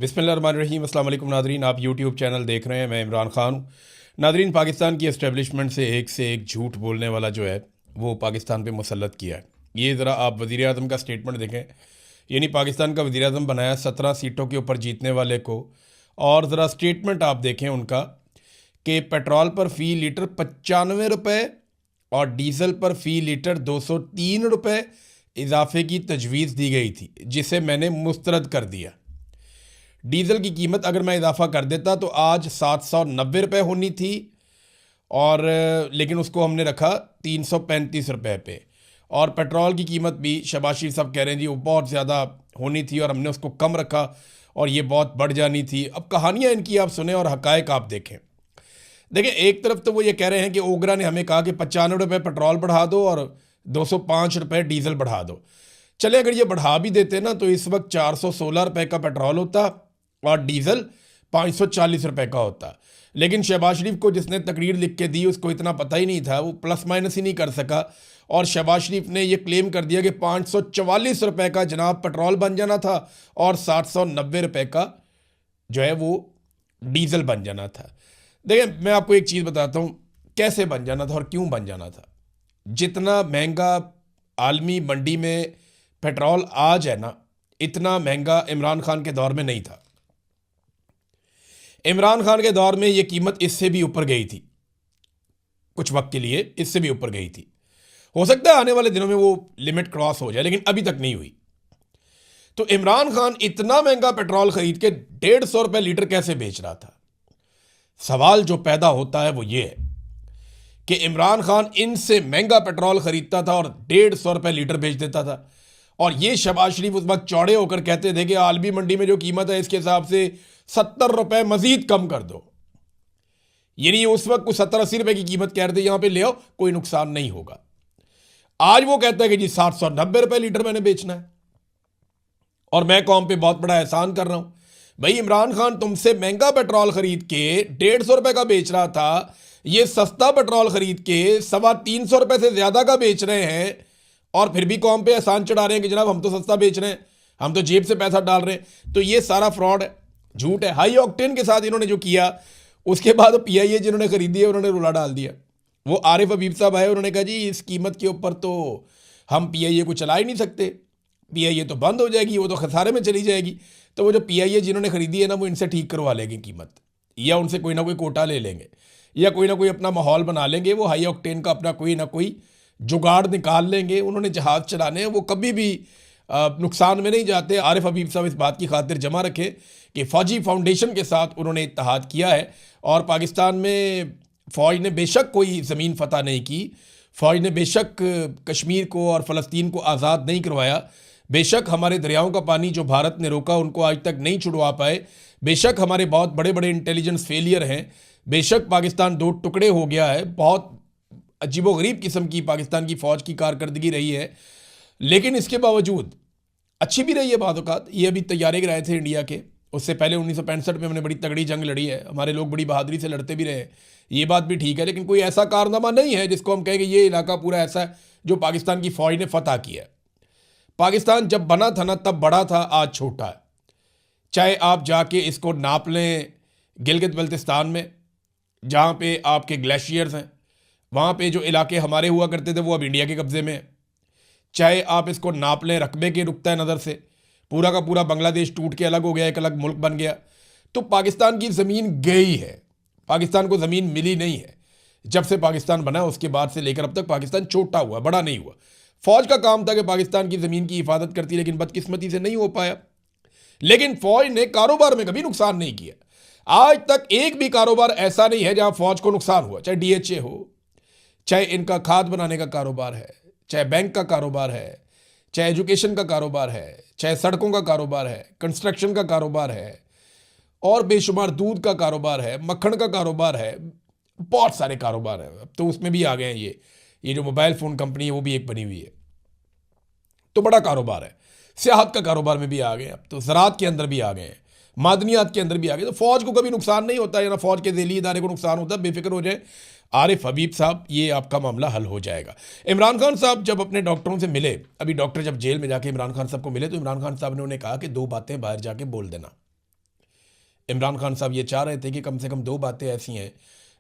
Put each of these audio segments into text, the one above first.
बिस्मिल्लाहिर्रहमानिर्रहीम। अस्सलाम वालेकुम नादरीन, आप यूट्यूब चैनल देख रहे हैं। मैं इमरान खान हूँ। नादरीन, पाकिस्तान की एस्टेब्लिशमेंट से एक झूठ बोलने वाला जो है वो पाकिस्तान पे मुसल्लत किया है। ये ज़रा आप वज़ीर आज़म का स्टेटमेंट देखें। यानी पाकिस्तान का वज़ीर आज़म बनाया 17 सीटों के ऊपर जीतने वाले को, और ज़रा स्टेटमेंट आप देखें उनका कि पेट्रोल पर फ़ी लीटर 95 रुपये और डीज़ल पर फ़ी लीटर 203 रुपये इजाफे की तजवीज़ दी गई थी, जिसे मैंने मुस्तरद कर दिया। डीज़ल की कीमत अगर मैं इजाफा कर देता तो आज 790 रुपये होनी थी, और लेकिन उसको हमने रखा 335 रुपये पे। और पेट्रोल की कीमत भी शहबाज शरीफ साहब कह रहे हैं जी वो बहुत ज़्यादा होनी थी और हमने उसको कम रखा और ये बहुत बढ़ जानी थी। अब कहानियाँ इनकी आप सुने और हकायक आप देखें। देखिए, एक तरफ तो वो ये कह रहे हैं कि ओगरा ने हमें कहा कि 95 रुपये पेट्रोल बढ़ा दो और 205 रुपये डीज़ल बढ़ा दो। चले, अगर ये बढ़ा भी देते ना तो इस वक्त 416 रुपये का पेट्रोल होता और डीज़ल 540 रुपये का होता। लेकिन शहबाज शरीफ को जिसने तकरीर लिख के दी उसको इतना पता ही नहीं था, वो प्लस माइनस ही नहीं कर सका, और शहबाज शरीफ ने ये क्लेम कर दिया कि 544 रुपये का जनाब पेट्रोल बन जाना था और 790 रुपये का जो है वो डीज़ल बन जाना था। देखिए, मैं आपको एक चीज़ बताता हूँ कैसे बन जाना था और क्यों बन जाना था। जितना महंगा आलमी मंडी में पेट्रोल आज है ना, इतना महंगा इमरान खान के दौर में नहीं था। इमरान खान के दौर में ये कीमत इससे भी ऊपर गई थी, कुछ वक्त के लिए इससे भी ऊपर गई थी। हो सकता है आने वाले दिनों में वो लिमिट क्रॉस हो जाए, लेकिन अभी तक नहीं हुई। तो इमरान खान इतना महंगा पेट्रोल खरीद के 150 रुपये लीटर कैसे बेच रहा था? सवाल जो पैदा होता है वो ये है कि इमरान खान इनसे महंगा पेट्रोल खरीदता था और 150 रुपये लीटर बेच देता था, और ये शहबाज शरीफ उस वक्त चौड़े होकर कहते थे कि आलमी मंडी में जो कीमत है इसके हिसाब से 70 रुपये मजीद कम कर दो। यानी उस वक्त कुछ 70-80 रुपये की कीमत कह रहे थे, यहां पे ले आओ, कोई नुकसान नहीं होगा। आज वो कहता है कि जी 790 रुपये लीटर मैंने बेचना है और मैं कौम पे बहुत बड़ा एहसान कर रहा हूं। भाई, इमरान खान तुमसे महंगा पेट्रोल खरीद के 150 रुपये का बेच रहा था, ये सस्ता पेट्रोल खरीद के 350 रुपये से ज्यादा का बेच रहे हैं, और फिर भी कौम पे एहसान चढ़ा रहे हैं कि जनाब हम तो सस्ता बेच रहे हैं, हम तो जेब से पैसा डाल रहे हैं। तो ये सारा फ्रॉड है, झूठ है। हाई ऑक्टेन के साथ इन्होंने जो किया, उसके बाद PIA जिन्होंने खरीदी है उन्होंने रुला डाल दिया। वो आरिफ हबीब साहब आए, उन्होंने कहा जी इस कीमत के ऊपर तो हम PIA को चला ही नहीं सकते, PIA तो बंद हो जाएगी, वो तो खसारे में चली जाएगी। तो वो जो PIA जिन्होंने खरीदी है ना, वो इनसे ठीक करवा लेंगे कीमत, या उनसे कोई ना कोई कोटा ले लेंगे, या कोई ना कोई अपना माहौल बना लेंगे। वो हाई ऑक्टेन का अपना कोई ना कोई जुगाड़ निकाल लेंगे। उन्होंने जहाज़ चलाने हैं, वो कभी भी नुकसान में नहीं जाते। आरिफ हबीब साहब इस बात की खातिर जमा रखें कि फ़ौजी फाउंडेशन के साथ उन्होंने इत्तेहाद किया है, और पाकिस्तान में फ़ौज ने बेशक कोई ज़मीन फ़तह नहीं की, फ़ौज ने बेशक कश्मीर को और फ़लस्तीन को आज़ाद नहीं करवाया, बेशक हमारे दरियाओं का पानी जो भारत ने रोका उनको आज तक नहीं छुड़वा पाए, बेशक हमारे बहुत बड़े बड़े इंटेलिजेंस फेलियर हैं, बेशक पाकिस्तान 2 टुकड़े हो गया है, बहुत अजीबोगरीब किस्म की पाकिस्तान की फ़ौज की कारकर्दगी रही है। लेकिन इसके बावजूद अच्छी भी रही है बाद औक़ात। ये अभी तैयारे गिराए थे इंडिया के, उससे पहले 1965 में हमने बड़ी तगड़ी जंग लड़ी है, हमारे लोग बड़ी बहादुरी से लड़ते भी रहे, ये बात भी ठीक है। लेकिन कोई ऐसा कारनामा नहीं है जिसको हम कहें कि ये इलाका पूरा ऐसा है जो पाकिस्तान की फ़ौज ने फ़तह किया है। पाकिस्तान जब बना था ना तब बड़ा था, आज छोटा है। चाहे आप जाके इसको नाप लें गिलगित बल्तिस्तान में, जहाँ पे आपके ग्लेशियर्स हैं, वहाँ पे जो इलाके हमारे हुआ करते थे वो अब इंडिया के कब्ज़े में है। चाहे आप इसको नाप लें रकबे के नुक्ता नज़र से, पूरा का पूरा बांग्लादेश टूट के अलग हो गया, एक अलग मुल्क बन गया। तो पाकिस्तान की ज़मीन गई है, पाकिस्तान को ज़मीन मिली नहीं है। जब से पाकिस्तान बना उसके बाद से लेकर अब तक पाकिस्तान छोटा हुआ, बड़ा नहीं हुआ। फ़ौज का काम था कि पाकिस्तान की ज़मीन की हिफाजत करती, लेकिन बदकिस्मती से नहीं हो पाया। लेकिन फ़ौज ने कारोबार में कभी नुकसान नहीं किया। आज तक एक भी कारोबार ऐसा नहीं है जहाँ फ़ौज को नुकसान हुआ, चाहे DHA हो, चाहे इनका खाद बनाने का कारोबार है, चाहे बैंक का कारोबार है, चाहे एजुकेशन का कारोबार है, चाहे सड़कों का कारोबार है, कंस्ट्रक्शन का कारोबार है, और बेशुमार दूध का कारोबार है, मक्खन का कारोबार है, बहुत सारे कारोबार हैं। अब तो उसमें भी आ गए हैं, ये जो मोबाइल फ़ोन कंपनी है वो भी एक बनी हुई है, तो बड़ा कारोबार है। सियाहत का कारोबार में भी आ गए, अब तो ज़राअत के अंदर भी आ गए हैं, मादनियात के अंदर भी आ गए। तो फ़ौज को कभी नुकसान नहीं होता है, ना फ़ौज के ज़ेली इदारे को नुकसान होता है। बेफिक्र हो जाए आरिफ हबीब साहब, ये आपका मामला हल हो जाएगा। इमरान खान साहब जब अपने डॉक्टरों से मिले, अभी डॉक्टर जब जेल में जाके इमरान खान साहब को मिले, तो इमरान खान साहब ने उन्हें कहा कि 2 बातें बाहर जाके बोल देना। इमरान खान साहब ये चाह रहे थे कि कम से कम 2 बातें ऐसी हैं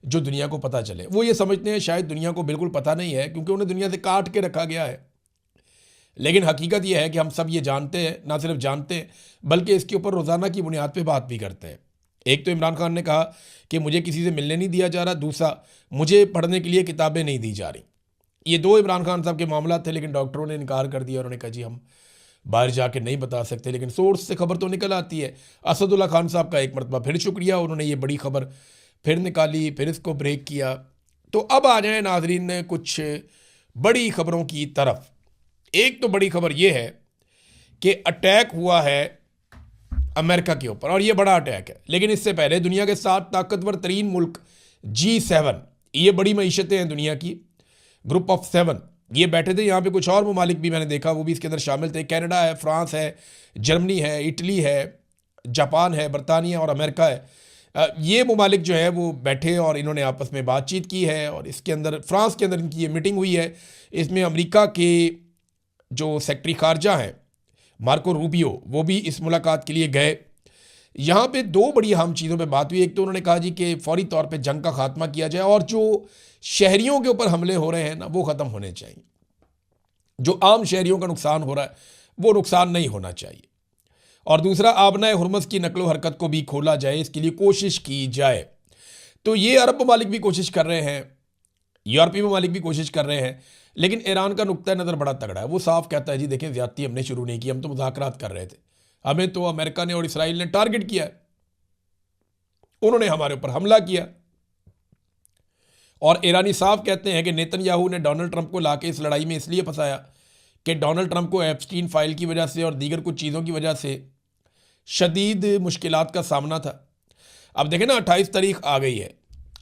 जो दुनिया को पता चले। वो ये समझते हैं शायद दुनिया को बिल्कुल पता नहीं है, क्योंकि उन्हें दुनिया से काट के रखा गया है। लेकिन हकीकत यह है कि हम सब ये जानते हैं, ना सिर्फ जानते हैं बल्कि इसके ऊपर रोज़ाना की बुनियाद पे बात भी करते हैं। एक तो इमरान खान ने कहा कि मुझे किसी से मिलने नहीं दिया जा रहा, दूसरा मुझे पढ़ने के लिए किताबें नहीं दी जा रही। ये 2 इमरान खान साहब के मामला थे, लेकिन डॉक्टरों ने इनकार कर दिया। उन्होंने कहा जी हम बाहर जाके नहीं बता सकते, लेकिन सोर्स से खबर तो निकल आती है। असदुल्ला खान साहब का एक मरतबा फिर शुक्रिया, उन्होंने ये बड़ी खबर फिर निकाली, फिर इसको ब्रेक किया। तो अब आ जाए नाजरीन कुछ बड़ी खबरों की तरफ। एक तो बड़ी खबर यह है कि अटैक हुआ है अमेरिका के ऊपर, और ये बड़ा अटैक है। लेकिन इससे पहले दुनिया के 7 ताकतवर तरीन मुल्क G7, ये बड़ी मईशतें हैं दुनिया की, ग्रुप ऑफ 7, ये बैठे थे। यहाँ पे कुछ और ममालिक भी मैंने देखा, वो भी इसके अंदर शामिल थे। कनाडा है, फ्रांस है, जर्मनी है, इटली है, जापान है, बरतानिया और अमेरिका है। ये ममालिक जो है वो बैठे और इन्होंने आपस में बातचीत की है। और इसके अंदर फ्रांस के अंदर इनकी ये मीटिंग हुई है। इसमें अमेरिका के जो सेक्रेटरी खारजा हैं मार्को रूबियो, वो भी इस मुलाकात के लिए गए। यहाँ पे 2 बड़ी अहम चीज़ों पे बात हुई। एक तो उन्होंने कहा जी कि फौरी तौर पे जंग का खात्मा किया जाए, और जो शहरियों के ऊपर हमले हो रहे हैं ना, वो ख़त्म होने चाहिए। जो आम शहरियों का नुकसान हो रहा है वो नुकसान नहीं होना चाहिए। और दूसरा, आबनाए हुर्मस की नकलो हरकत को भी खोला जाए, इसके लिए कोशिश की जाए। तो ये अरब ममालिक भी कोशिश कर रहे हैं, यूरोपीय ममालिक भी कोशिश कर रहे हैं। लेकिन ईरान का नुक्ता नज़र बड़ा तगड़ा है। वो साफ कहता है जी देखें, ज़्यादती हमने शुरू नहीं की, हम तो मुज़ाकरात कर रहे थे, हमें तो अमेरिका ने और इसराइल ने टारगेट किया है, उन्होंने हमारे ऊपर हमला किया। और ईरानी साफ कहते हैं कि नेतन्याहू ने डोनाल्ड ट्रंप को लाके इस लड़ाई में इसलिए फंसाया कि डोनाल्ड ट्रंप को एप्स्टीन फाइल की वजह से और दीगर कुछ चीज़ों की वजह से शदीद मुश्किलात का सामना था। अब देखें ना, 28 तारीख आ गई है,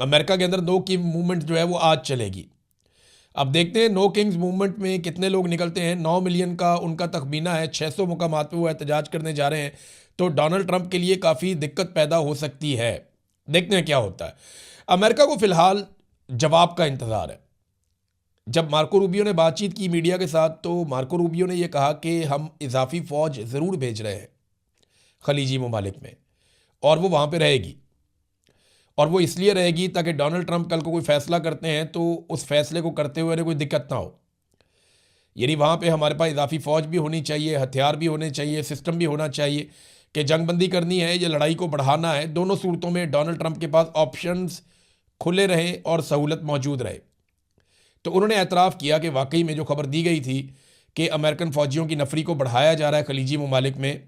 अमेरिका के अंदर नो किंग मूवमेंट जो है वो आज चलेगी। अब देखते हैं नो किंग्स मूवमेंट में कितने लोग निकलते हैं। 9 मिलियन का उनका तखमीना है, 600 मुकामात पे वो एहतजाज करने जा रहे हैं। तो डोनाल्ड ट्रंप के लिए काफ़ी दिक्कत पैदा हो सकती है। देखते हैं क्या होता है। अमेरिका को फ़िलहाल जवाब का इंतज़ार है। जब मार्को रूबियो ने बातचीत की मीडिया के साथ, तो मार्को रूबियो ने यह कहा कि हम इजाफी फ़ौज ज़रूर भेज रहे हैं खलीजी ममालिक में, और वो वहाँ पे रहेगी। और वो इसलिए रहेगी ताकि डोनाल्ड ट्रंप कल को कोई फ़ैसला करते हैं तो उस फैसले को करते हुए कोई दिक्कत ना हो। यानी वहाँ पे हमारे पास इजाफी फ़ौज भी होनी चाहिए, हथियार भी होने चाहिए, सिस्टम भी होना चाहिए कि जंगबंदी करनी है या लड़ाई को बढ़ाना है, दोनों सूरतों में डोनाल्ड ट्रंप के पास ऑप्शंस खुले रहें और सहूलत मौजूद रहे। तो उन्होंने एतराफ़ किया कि वाकई में जो खबर दी गई थी कि अमेरिकन फ़ौजियों की नफरी को बढ़ाया जा रहा है खलीजी ममालिक में,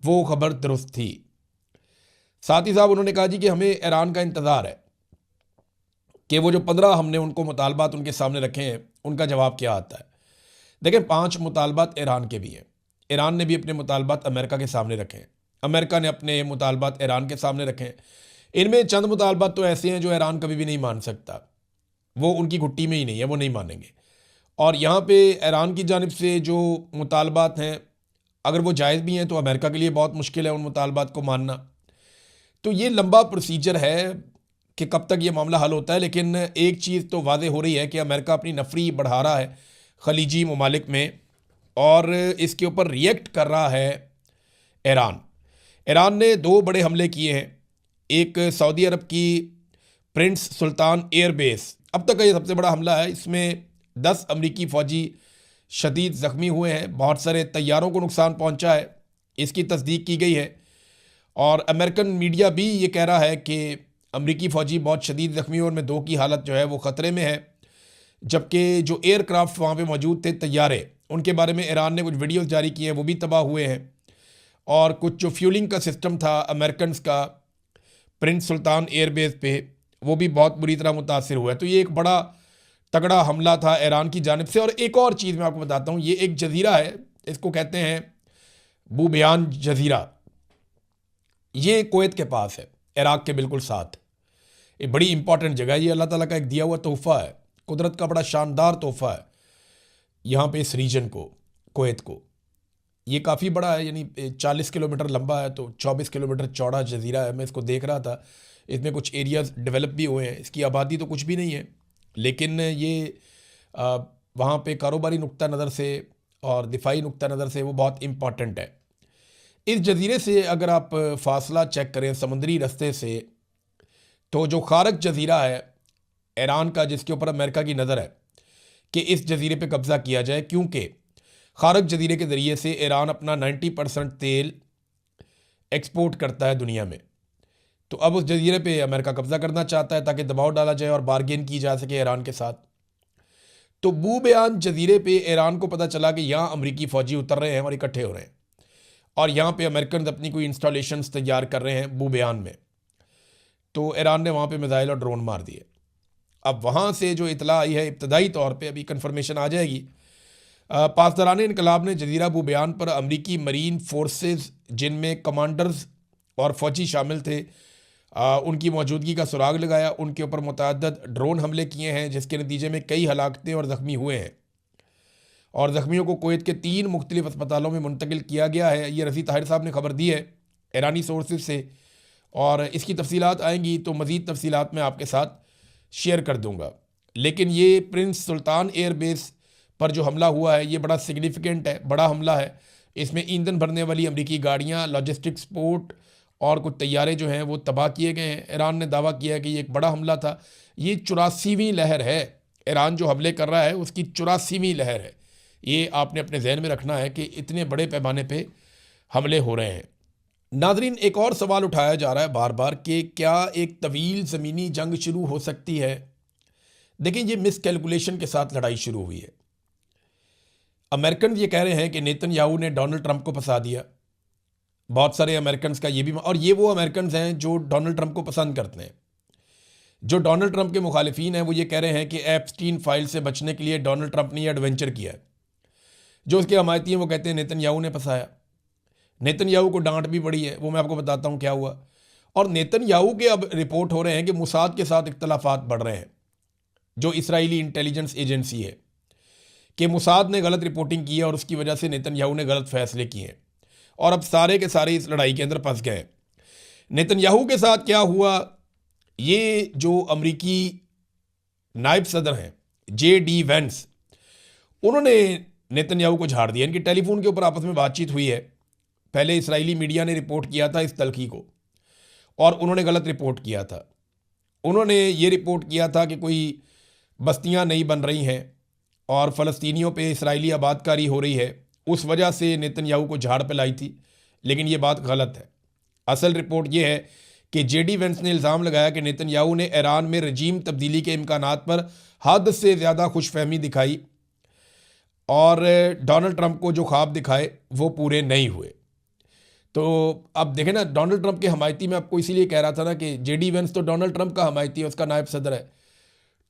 वो खबर दुरुस्त थी। साथ ही साहब उन्होंने कहा जी कि हमें ईरान का इंतज़ार है कि वो जो 15 हमने उनको मुतालबात उनके सामने रखे हैं, उनका जवाब क्या आता है। देखें, 5 मुतालबात ईरान के भी हैं। ईरान ने भी अपने मुतालबात अमेरिका के सामने रखे हैं, अमेरिका ने अपने मुतालबात ईरान के सामने रखे हैं। इनमें चंद मुतालबात तो ऐसे हैं जो ईरान कभी भी नहीं मान सकता, वो उनकी घुट्टी में ही नहीं है, वो नहीं मानेंगे। और यहाँ पे ईरान की जानिब से जो मुतालबात हैं, अगर वो जायज़ भी हैं तो अमेरिका के लिए बहुत मुश्किल है उन मुतालबात को मानना। तो ये लंबा प्रोसीजर है कि कब तक ये मामला हल होता है। लेकिन एक चीज़ तो वाज़ेह हो रही है कि अमेरिका अपनी नफरी बढ़ा रहा है खलीजी ममालिक में, और इसके ऊपर रिएक्ट कर रहा है ईरान। ईरान ने 2 बड़े हमले किए हैं। एक सऊदी अरब की प्रिंस सुल्तान एयरबेस, अब तक का ये सबसे बड़ा हमला है। इसमें 10 अमरीकी फ़ौजी शदीद ज़ख्मी हुए हैं, बहुत सारे तैयारों को नुकसान पहुंचा है, इसकी तस्दीक की गई है। और अमेरिकन मीडिया भी ये कह रहा है कि अमरीकी फ़ौजी बहुत शदीद ज़ख्मी और में 2 की हालत जो है वो ख़तरे में है। जबकि जो एयरक्राफ्ट वहाँ पे मौजूद थे, तैयारे, उनके बारे में ईरान ने कुछ वीडियोस जारी किए हैं, वो भी तबाह हुए हैं। और कुछ जो फ्यूलिंग का सिस्टम था अमेरिकन का प्रिंस सुल्तान एयरबेस पे, वो भी बहुत बुरी तरह मुतासिर हुआ है। तो ये एक बड़ा तगड़ा हमला था ईरान की जानिब से। और एक और चीज़ मैं आपको बताता हूँ, ये एक जजीरा है, इसको कहते हैं बुबयान जजीरा। ये कुवैत के पास है, इराक़ के बिल्कुल साथ। ये बड़ी इंपॉर्टेंट जगह है, ये अल्लाह ताला का एक दिया हुआ तोहफ़ा है, कुदरत का बड़ा शानदार तोहफ़ा है यहाँ पे इस रीजन को, कुवैत को। ये काफ़ी बड़ा है, यानी 40 किलोमीटर लंबा है, तो 24 किलोमीटर चौड़ा जजीरा है। मैं इसको देख रहा था, इसमें कुछ एरियाज़ डेवलप भी हुए हैं। इसकी आबादी तो कुछ भी नहीं है, लेकिन ये वहाँ पे कारोबारी नुक्ता नज़र से और दिफाई नुक्ता नज़र से वो बहुत इम्पॉर्टेंट है। इस जजीरे से अगर आप फासला चेक करें समुद्री रास्ते से, तो जो खारक जजीरा है ईरान का, जिसके ऊपर अमेरिका की नज़र है कि इस जजीरे पे कब्ज़ा किया जाए, क्योंकि खारक जजीरे के ज़रिए से ईरान अपना 90% तेल एक्सपोर्ट करता है दुनिया में। तो अब उस जजीरे पे अमेरिका कब्ज़ा करना चाहता है ताकि दबाव डाला जाए और बार्गेन की जा सके ईरान के साथ। तो बू बयान जजीरे पे ईरान को पता चला कि यहाँ अमरीकी फ़ौजी उतर रहे हैं और इकट्ठे हो रहे हैं, और यहाँ पे अमेरिकन अपनी कोई इंस्टॉलेशंस तैयार कर रहे हैं बू बयान में। तो ईरान ने वहाँ पे मिसाइल और ड्रोन मार दिए। अब वहाँ से जो इतला आई है इब्तदाई तौर पे, अभी कन्फर्मेशन आ जाएगी, पासदारान इनकलाब ने जजीरा बू बयान पर अमरीकी मरीन फोर्सेस, जिनमें कमांडर्स और फ़ौजी शामिल थे, उनकी मौजूदगी का सुराग लगाया। उनके ऊपर मुतअद्दिद ड्रोन हमले किए हैं, जिसके नतीजे में कई हलाकतें और ज़ख्मी हुए हैं, और ज़ख्मियों को कुवैत के 3 मुख्तलिफ अस्पतालों में मुंतकिल किया गया है। ये रज़ी ताहिर साहब ने खबर दी है ईरानी सोर्सेज से, और इसकी तफसीलात आएंगी तो मज़ीद तफसीलात मैं आपके साथ शेयर कर दूंगा। लेकिन ये प्रिंस सुल्तान एयरबेस पर जो हमला हुआ है ये बड़ा सिग्निफिकेंट है, बड़ा हमला है। इसमें ईंधन भरने वाली अमरीकी गाड़ियाँ, लॉजिस्टिक्स पोर्ट और कुछ तैयारे जो हैं वो तबाह किए गए हैं। ईरान ने दावा किया कि ये एक बड़ा हमला था। ये 84वीं लहर है, ईरान जो हमले कर रहा है उसकी 84वीं लहर है। ये आपने अपने जहन में रखना है कि इतने बड़े पैमाने पे हमले हो रहे हैं। नाजरीन, एक और सवाल उठाया जा रहा है बार बार कि क्या एक तवील ज़मीनी जंग शुरू हो सकती है। देखिए, ये मिसकैलकुलेशन के साथ लड़ाई शुरू हुई है। अमेरिकन ये कह रहे हैं कि नेतन्याहू ने डोनाल्ड ट्रंप को फंसा दिया। बहुत सारे अमेरिकन का ये भी, और ये वो अमेरिकन हैं जो डोनाल्ड ट्रंप को पसंद करते हैं। जो डोनाल्ड ट्रंप के मुखालिफिन हैं वो ये कह रहे हैं कि एप्स्टीन फाइल से बचने के लिए डोनाल्ड ट्रंप ने ये एडवेंचर किया है। जो उसके हमायती हैं वो कहते हैं नेतन्याहू ने फंसाया। नेतन्याहू को डांट भी पड़ी है, वो मैं आपको बताता हूँ क्या हुआ। और नेतन्याहू के अब रिपोर्ट हो रहे हैं कि मुसाद के साथ इख्तलाफात बढ़ रहे हैं, जो इसराइली इंटेलिजेंस एजेंसी है, कि मुसाद ने गलत रिपोर्टिंग की है और उसकी वजह से नेतन्याहू ने गलत फैसले किए हैं, और अब सारे के सारे इस लड़ाई के अंदर फंस गए। नेतन्याहू के साथ क्या हुआ, ये जो अमरीकी नायब सदर हैं JD वेंस, उन्होंने नेतन्याहू को झाड़ दिया। इनकी टेलीफोन के ऊपर आपस में बातचीत हुई है। पहले इसराइली मीडिया ने रिपोर्ट किया था इस तलखी को, और उन्होंने गलत रिपोर्ट किया था। उन्होंने ये रिपोर्ट किया था कि कोई बस्तियां नहीं बन रही हैं और फ़लस्तीनियों पे इसराइली आबादकारी हो रही है, उस वजह से नेतन्याहू को झाड़ पे लाई थी। लेकिन ये बात गलत है। असल रिपोर्ट ये है कि JD वेंस ने इल्ज़ाम लगाया कि नेतन्याहू ने ईरान में रजीम तब्दीली के इम्कानात पर हद से ज़्यादा खुशफहमी दिखाई, और डोनाल्ड ट्रंप को जो ख्वाब दिखाए वो पूरे नहीं हुए। तो अब देखें ना, डोनाल्ड ट्रंप के हमायती, में आपको इसीलिए कह रहा था ना कि JD वेंस तो डोनाल्ड ट्रंप का हमायती है, उसका नायब सदर है।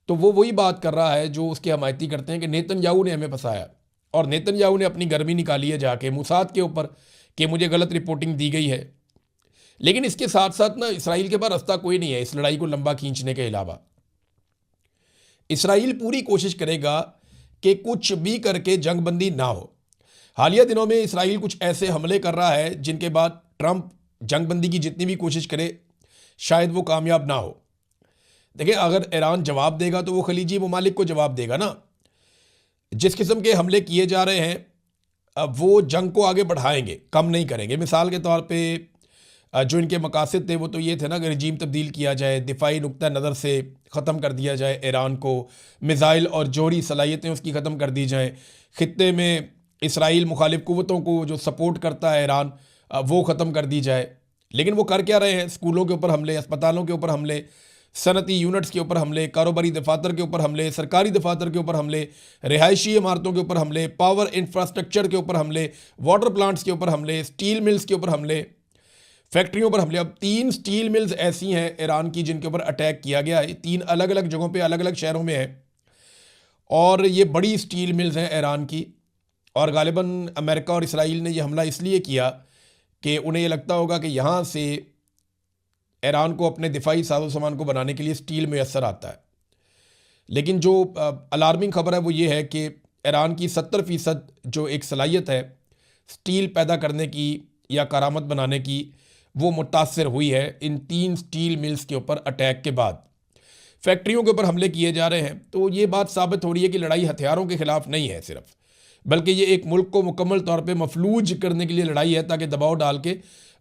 तो वो वही बात कर रहा है जो उसके हमायती करते हैं कि नेतन्याहू ने हमें फंसाया, और नेतन्याहू ने अपनी गर्मी निकाली है जाके मुसाद के ऊपर कि मुझे गलत रिपोर्टिंग दी गई है। लेकिन इसके साथ साथ ना इसराइल के पास रास्ता कोई नहीं है इस लड़ाई को लंबा खींचने के अलावा। इसराइल पूरी कोशिश करेगा कि कुछ भी करके जंगबंदी ना हो। हालिया दिनों में इसराइल कुछ ऐसे हमले कर रहा है जिनके बाद ट्रंप जंगबंदी की जितनी भी कोशिश करे शायद वो कामयाब ना हो। देखिए, अगर ईरान जवाब देगा तो वो खलीजी ममालिक को जवाब देगा ना। जिस किस्म के हमले किए जा रहे हैं अब वो जंग को आगे बढ़ाएंगे, कम नहीं करेंगे। मिसाल के तौर पे जो इनके मकासद थे वो तो ये थे ना कि रजीम तब्दील किया जाए, दिफाई नुक्ता नज़र से ख़त्म कर दिया जाए ईरान को, मिसाइल और जौहरी सलाहियतें उसकी ख़त्म कर दी जाएँ, ख़ित्ते में इसराइल मुखालिफ क़ुव्वतों को जो सपोर्ट करता है ईरान वो ख़त्म कर दी जाए। लेकिन वो कर क्या रहे हैं? स्कूलों के ऊपर हमले, अस्पतालों के ऊपर हमले, सनती यूनिट्स के ऊपर हमले, कारोबारी दफातर के ऊपर हमले, सरकारी दफातर के ऊपर हमले, रिहायशी इमारतों के ऊपर हमले, पावर इंफ्रास्ट्रक्चर के ऊपर हमले, वाटर प्लांट्स के ऊपर हमले, स्टील मिल्स के ऊपर हमले, फैक्ट्रियों पर हमले। अब 3 स्टील मिल्स ऐसी हैं ईरान की जिनके ऊपर अटैक किया गया है। 3 अलग अलग जगहों पे, अलग अलग शहरों में है, और ये बड़ी स्टील मिल्स हैं ईरान की। और गालिबन अमेरिका और इसराइल ने यह हमला इसलिए किया कि उन्हें ये लगता होगा कि यहाँ से ईरान को अपने दिफाई साजो सामान को बनाने के लिए स्टील मैसर आता है। लेकिन जो अलार्मिंग खबर है वो ये है कि ईरान की 70% जो एक सलाहियत है स्टील पैदा करने की या करामत बनाने की, वो मुतासर हुई है इन 3 स्टील मिल्स के ऊपर अटैक के बाद। फैक्ट्रियों के ऊपर हमले किए जा रहे हैं। तो ये बात साबित हो रही है कि लड़ाई हथियारों के ख़िलाफ़ नहीं है सिर्फ, बल्कि ये एक मुल्क को मुकम्मल तौर पे मफलूज करने के लिए लड़ाई है, ताकि दबाव डाल के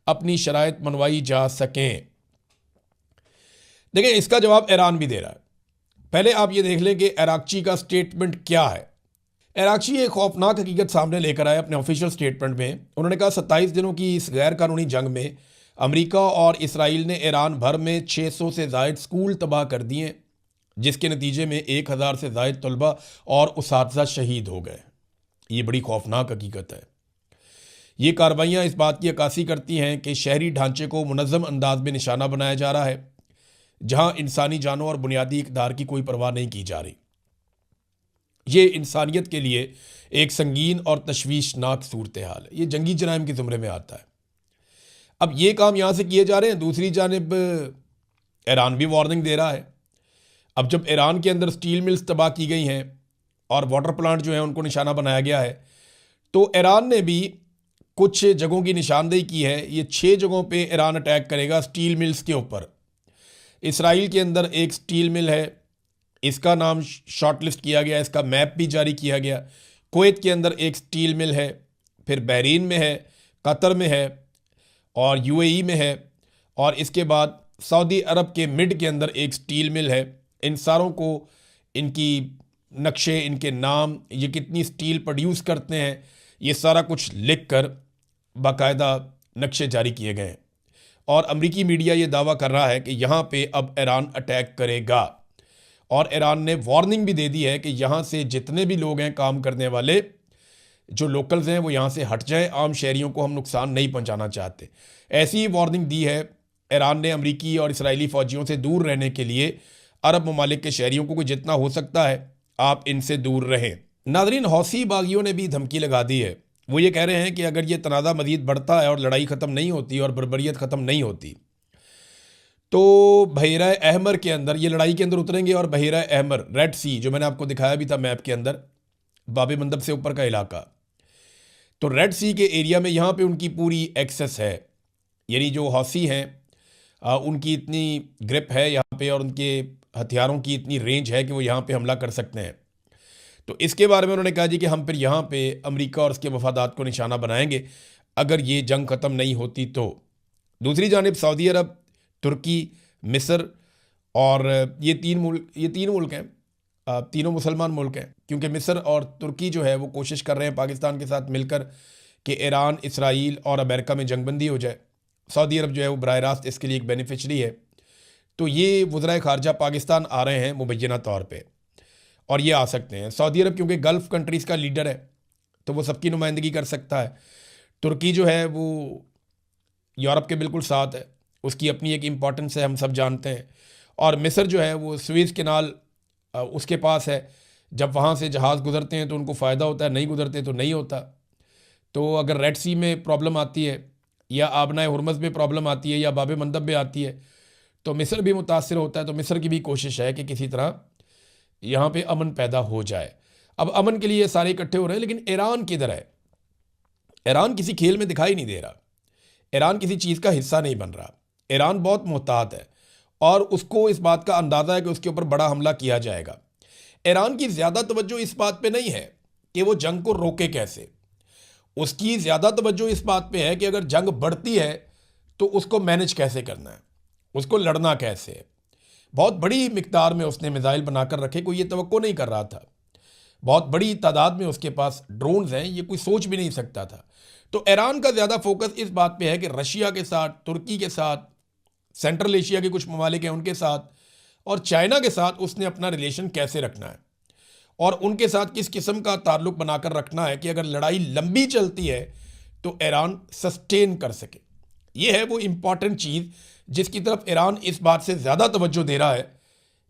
अपनी शराइत मनवाई जा सकें। देखिए, इसका जवाब ईरान भी दे रहा है। पहले आप ये देख लें कि अराक्ची का स्टेटमेंट क्या है। अराक्ची एक खौफनाक हकीकत सामने लेकर आए अपने ऑफिशियल स्टेटमेंट में। उन्होंने कहा 27 दिनों की इस गैर कानूनी जंग में अमेरिका और इसराइल ने ईरान भर में 600 से ज़ायद स्कूल तबाह कर दिए, जिसके नतीजे में 1000 से ज़ायद तलबा और उसातिज़ा शहीद हो गए। ये बड़ी खौफनाक हकीकत है। ये कार्रवाइयाँ इस बात की अक्कासी करती हैं कि शहरी ढांचे को मुनज़्ज़म अंदाज में निशाना बनाया जा रहा है, जहाँ इंसानी जानों और बुनियादी इक़दार की कोई परवाह नहीं की जा रही। ये इंसानियत के लिए एक संगीन और तशवीशनाक सूरत हाल है। ये जंगी जराइम के ज़ुमरे में आता है। अब ये काम यहाँ से किए जा रहे हैं, दूसरी जानिब ईरान भी वार्निंग दे रहा है। अब जब ईरान के अंदर स्टील मिल्स तबाह की गई हैं और वाटर प्लांट जो है उनको निशाना बनाया गया है, तो ईरान ने भी कुछ जगहों की निशानदेही की है। ये 6 जगहों पे ईरान अटैक करेगा स्टील मिल्स के ऊपर। इसराइल के अंदर एक स्टील मिल है, इसका नाम शॉर्टलिस्ट किया गया, इसका मैप भी जारी किया गया। कुवैत के अंदर एक स्टील मिल है, फिर बहरीन में है, कतर में है और यूएई में है, और इसके बाद सऊदी अरब के मिड के अंदर एक स्टील मिल है। इन सारों को इनकी नक्शे, इनके नाम, ये कितनी स्टील प्रोड्यूस करते हैं, ये सारा कुछ लिख कर बाकायदा नक्शे जारी किए गए हैं। और अमरीकी मीडिया ये दावा कर रहा है कि यहाँ पे अब ईरान अटैक करेगा, और ईरान ने वार्निंग भी दे दी है कि यहाँ से जितने भी लोग हैं काम करने वाले, जो लोकल्स हैं, वो यहाँ से हट जाएं। आम शहरियों को हम नुकसान नहीं पहुँचाना चाहते। ऐसी ही वार्निंग दी है ईरान ने अमरीकी और इसराइली फ़ौजियों से दूर रहने के लिए। अरब ममालिक के शहरियों को जितना हो सकता है आप इनसे दूर रहें। नाज़रीन, हौसी बागियों ने भी धमकी लगा दी है। वो ये कह रहे हैं कि अगर ये तनाज़ा मज़ीद बढ़ता है और लड़ाई ख़त्म नहीं होती और बर्बरियत ख़त्म नहीं होती, तो बहरा अहमर के अंदर ये लड़ाई के अंदर उतरेंगे। और बहरा अहमर, रेड सी, जो मैंने आपको दिखाया भी था मैप के अंदर, बाब मंदब से ऊपर का इलाका, तो रेड सी के एरिया में यहाँ पे उनकी पूरी एक्सेस है। यानी जो हौसी हैं उनकी इतनी ग्रिप है यहाँ पे, और उनके हथियारों की इतनी रेंज है कि वो यहाँ पे हमला कर सकते हैं। तो इसके बारे में उन्होंने कहा जी कि हम फिर यहाँ पे अमेरिका और उसके मफादात को निशाना बनाएंगे अगर ये जंग ख़त्म नहीं होती तो। दूसरी जानिब सऊदी अरब, तुर्की, मिस्र और ये तीन मुल्क हैं, तीनों मुसलमान मुल्क हैं, क्योंकि मिस्र और तुर्की जो है वो कोशिश कर रहे हैं पाकिस्तान के साथ मिलकर कि ईरान, इसराइल और अमेरिका में जंगबंदी हो जाए। सऊदी अरब जो है वो बराह रास्त इसके लिए एक बेनिफिशरी है। तो ये वज़राए ख़ारजा पाकिस्तान आ रहे हैं मुबैना तौर पे, और ये आ सकते हैं। सऊदी अरब क्योंकि गल्फ़ कंट्रीज़ का लीडर है तो वो सबकी नुमाइंदगी कर सकता है। तुर्की जो है वो यूरोप के बिल्कुल साथ है, उसकी अपनी एक इम्पॉर्टेंस है, हम सब जानते हैं। और मिस्र जो है वो स्वेज़ कैनाल उसके पास है। जब वहाँ से जहाज़ गुज़रते हैं तो उनको फ़ायदा होता है, नहीं गुज़रते तो नहीं होता। तो अगर रेड सी में प्रॉब्लम आती है, या आबनाए हुरमज़ में प्रॉब्लम आती है, या बाब मंदब में आती है, तो मिस्र भी मुतासिर होता है। तो मिस्र की भी कोशिश है कि किसी तरह यहाँ पे अमन पैदा हो जाए। अब अमन के लिए सारे इकट्ठे हो रहे हैं, लेकिन ईरान किधर है? ईरान किसी खेल में दिखाई नहीं दे रहा। ईरान किसी चीज़ का हिस्सा नहीं बन रहा। ईरान बहुत मोहतात है और उसको इस बात का अंदाज़ा है कि उसके ऊपर बड़ा हमला किया जाएगा। ईरान की ज़्यादा तवज्जो इस बात पे नहीं है कि वो जंग को रोके कैसे। उसकी ज़्यादा तवज्जो इस बात पे है कि अगर जंग बढ़ती है तो उसको मैनेज कैसे करना है, उसको लड़ना कैसे है। बहुत बड़ी मिकदार में उसने मिसाइल बनाकर रखे, कोई ये तवक्को नहीं कर रहा था। बहुत बड़ी तादाद में उसके पास ड्रोन्स हैं, ये कोई सोच भी नहीं सकता था। तो ईरान का ज़्यादा फोकस इस बात पे है कि रशिया के साथ, तुर्की के साथ, सेंट्रल एशिया के कुछ ममालिक हैं उनके साथ, और चाइना के साथ उसने अपना रिलेशन कैसे रखना है और उनके साथ किस किस्म का ताल्लुक़ बनाकर रखना है कि अगर लड़ाई लंबी चलती है तो ईरान सस्टेन कर सके। ये है वो इम्पॉर्टेंट चीज़ जिसकी तरफ ईरान इस बात से ज़्यादा तवज्जो दे रहा है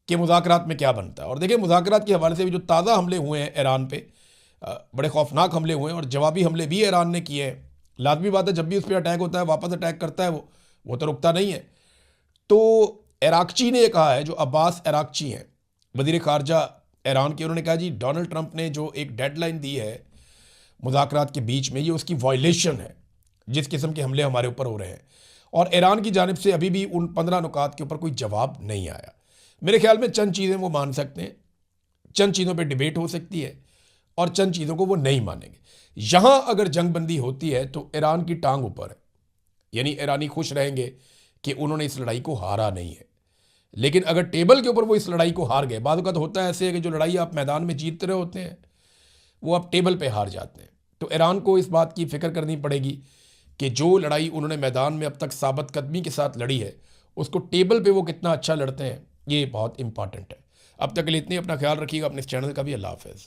कि मुज़ाकरात में क्या बनता है। और देखिए, मुज़ाकरात के हवाले से भी जो ताज़ा हमले हुए हैं ईरान पे, बड़े खौफनाक हमले हुए हैं और जवाबी हमले भी ईरान ने किए हैं। लाजमी बात है, जब भी उस पर अटैक होता है वापस अटैक करता है वो तो रुकता नहीं है। तो अराक्ची ने कहा है, जो अब्बास अराक्ची हैं वज़ीर ख़ारजा ईरान के, उन्होंने कहा जी डोनाल्ड ट्रंप ने जो एक डेडलाइन दी है मुज़ाकरात के बीच में, ये उसकी वायलेशन है जिस किस्म के हमले हमारे ऊपर हो रहे हैं। और ईरान की जानिब से अभी भी उन 15 नुकात के ऊपर कोई जवाब नहीं आया। मेरे ख्याल में चंद चीज़ें वो मान सकते हैं, चंद चीज़ों पे डिबेट हो सकती है और चंद चीज़ों को वो नहीं मानेंगे। यहाँ अगर जंगबंदी होती है तो ईरान की टांग ऊपर है, यानी ईरानी खुश रहेंगे कि उन्होंने इस लड़ाई को हारा नहीं है। लेकिन अगर टेबल के ऊपर वो इस लड़ाई को हार गए, बाद वक़्त होता है ऐसे है कि जो लड़ाई आप मैदान में जीत रहे होते हैं वो आप टेबल पे हार जाते हैं। तो ईरान को इस बात की फ़िक्र करनी पड़ेगी कि जो लड़ाई उन्होंने मैदान में अब तक साबित कदमी के साथ लड़ी है उसको टेबल पे वो कितना अच्छा लड़ते हैं, ये बहुत इंपॉर्टेंट है। अब तक के लिए इतनी, अपना ख्याल रखिएगा, अपने इस चैनल का भी। अल्लाह हाफ़िज़।